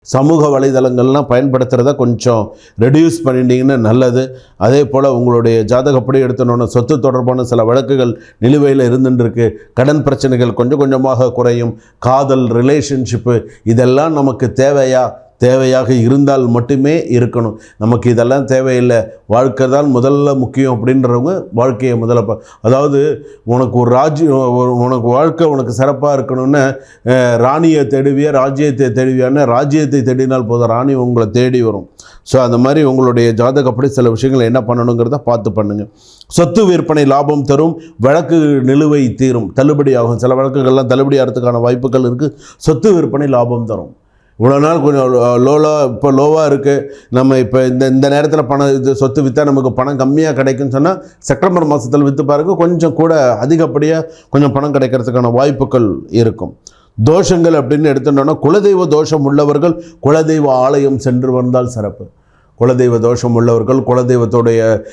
சமூக வலைதளங்கள்லாம் பயன்படுத்துகிறத கொஞ்சம் ரெடியூஸ் பண்ணிட்டீங்கன்னா நல்லது. அதே போல் உங்களுடைய ஜாதகப்படி எடுத்துனோன்னா சொத்து தொடர்பான சில வழக்குகள் நிலுவையில் இருந்துருக்கு. கடன் பிரச்சனைகள் கொஞ்சம் கொஞ்சமாக குறையும். காதல், ரிலேஷன்ஷிப்பு இதெல்லாம் நமக்கு தேவையாக இருந்தால் மட்டுமே இருக்கணும். நமக்கு இதெல்லாம் தேவையில்லை, வாழ்க்கை தான் முதல்ல முக்கியம் அப்படின்றவங்க வாழ்க்கையை முதல்ல அதாவது உனக்கு ஒரு உனக்கு வாழ்க்கை உனக்கு சிறப்பாக இருக்கணும்னு ராணியை தேடுவியா ராஜ்யத்தை தேடுவியான்னு ராஜ்யத்தை தேடினால் போதும், ராணி உங்களை தேடி வரும். ஸோ அந்த மாதிரி உங்களுடைய ஜாதகப்படி சில விஷயங்களை என்ன பண்ணணுங்கிறத பார்த்து பண்ணுங்கள். சொத்து விற்பனை லாபம் தரும். வழக்கு நிலுவை தீரும், தள்ளுபடி ஆகும். சில வழக்குகள்லாம் தள்ளுபடி ஆகிறதுக்கான வாய்ப்புகள் இருக்குது. சொத்து விற்பனை லாபம் தரும். இவ்வளோ நாள் கொஞ்சம் இப்போ லோவாக இருக்குது, நம்ம இப்போ இந்த நேரத்தில் இது சொத்து விற்றா நமக்கு பணம் கம்மியாக கிடைக்குன்னு சொன்னால் செப்டம்பர் மாதத்தில் விற்று பாருங்கள், கொஞ்சம் கூட அதிகப்படியாக கொஞ்சம் பணம் கிடைக்கிறதுக்கான வாய்ப்புகள் இருக்கும். தோஷங்கள் அப்படின்னு எடுத்துட்டோன்னா குலதெய்வ தோஷம் உள்ளவர்கள் குலதெய்வ ஆலயம் சென்று வந்தால் சிறப்பு. குலதெய்வ தோஷம் உள்ளவர்கள் குலதெய்வத்துடைய